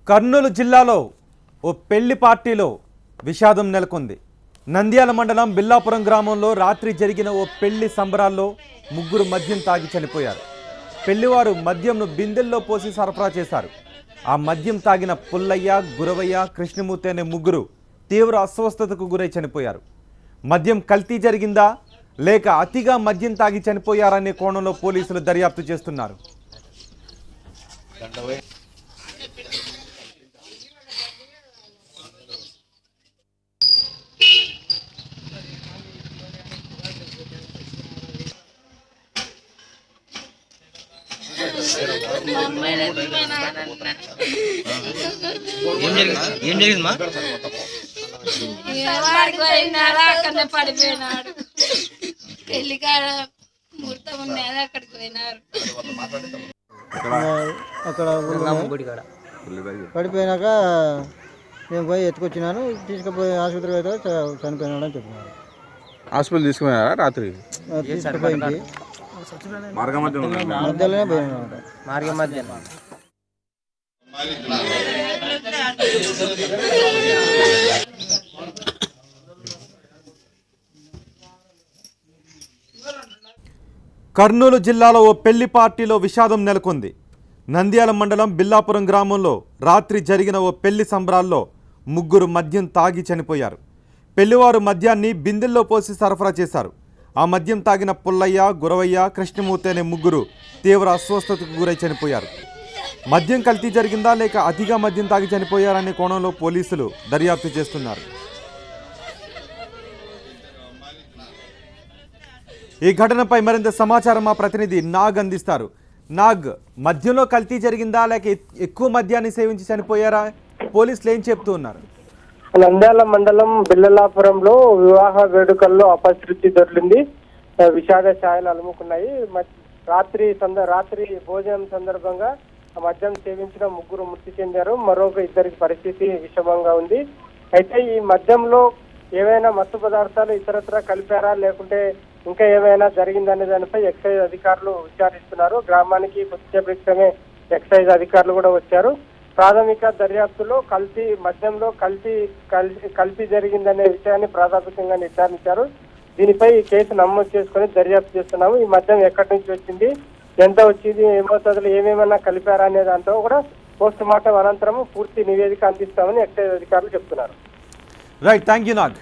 కర్నూలు జిల్లాలో ఓ పెళ్లి పార్టీలో విషాదం నెలకొంది. నంద్యాల మండలం బిల్లాపురం గ్రామంలో రాత్రి జరిగిన ఓ పెళ్లి సంబరాల్లో ముగ్గురు మద్యం తాగి చనిపోయారు. పెళ్లివారు మద్యంను బిందెల్లో పోసి సరఫరా చేశారు. ఆ మద్యం తాగిన పుల్లయ్య, గురవయ్య, కృష్ణమూర్తి అనే ముగ్గురు తీవ్ర అస్వస్థతకు గురై చనిపోయారు. మద్యం కల్తీ జరిగిందా లేక అతిగా మద్యం తాగి చనిపోయారనే కోణంలో పోలీసులు దర్యాప్తు చేస్తున్నారు. ఏం జరిగిందమ్మా? అక్కడనే పడిపోయినాడు. పెళ్లి కాడ ముహూర్తం ఉన్నది, అక్కడికి పోయినారు. అక్కడ పడిపోయినాక నేను పోయి ఎత్తుకొచ్చినాను. తీసుకుపోయి ఆసుపత్రికి అయితే చనిపోయినాడు అని చెప్పినారు. హాస్పిటల్ తీసుకున్నారా? రాత్రి తీసుకుపోయింది మధ్యలోనే పోయినాడు. మార్గం మధ్య కర్నూలు జిల్లాలో ఓ పెళ్లి పార్టీలో విషాదం నెలకొంది. నంద్యాల మండలం బిల్లాపురం గ్రామంలో రాత్రి జరిగిన ఓ పెళ్లి సంబరాల్లో ముగ్గురు మద్యం తాగి చనిపోయారు. పెళ్లివారు మద్యాన్ని బిందెల్లో పోసి సరఫరా చేశారు. ఆ మద్యం తాగిన పుల్లయ్య, గురవయ్య, కృష్ణమూర్తి అనే ముగ్గురు తీవ్ర అస్వస్థతకు గురై చనిపోయారు. మద్యం కల్తీ జరిగిందా లేక అతిగా మద్యం తాగి చనిపోయారనే కోణంలో పోలీసులు దర్యాప్తు చేస్తున్నారు. ఈ ఘటనపై మరింత సమాచారం మా ప్రతినిధి నాగ్ అందిస్తారు. నాగ్, మద్యంలో కల్తీ జరిగిందా లేక ఎక్కువ మద్యాన్ని సేవించి చనిపోయారా? పోలీసులు ఏం చెప్తూ ఉన్నారు? నంద్యాల మండలం బిల్లలాపురంలో వివాహ వేడుకల్లో అపశృతి దొరికింది. విషాద ఛాయలు అలుముకున్నాయి. రాత్రి భోజనం సందర్భంగా మద్యం సేవించిన ముగ్గురు మృతి చెందారు. మరొక ఇద్దరికి పరిస్థితి విషమంగా ఉంది. అయితే ఈ మద్యంలో ఏవైనా మత్తు పదార్థాలు ఇతరత్ర కలిపారా లేకుంటే ఇంకా ఏమైనా జరిగిందనే దానిపై ఎక్సైజ్ అధికారులు విచారిస్తున్నారు. గ్రామానికి కొద్దిసేపటి క్రితమే ఎక్సైజ్ అధికారులు కూడా వచ్చారు. ప్రాథమిక దర్యాప్తులో మద్యంలో కల్తీ జరిగిందనే విషయాన్ని ప్రాథమికంగా నిర్ధారించారు. దీనిపై కేసు నమోదు చేసుకుని దర్యాప్తు చేస్తున్నాము. ఈ మద్యం ఎక్కడి నుంచి వచ్చింది, ఎంత వచ్చింది, ఏమవుతుందో, ఏమేమన్నా కలిపారా అనే దాంతో కూడా పోస్ట్ మార్టం అనంతరం పూర్తి నివేదిక అందిస్తామని ఎక్సైజ్ అధికారులు చెప్తున్నారు. Right, thank you Nag.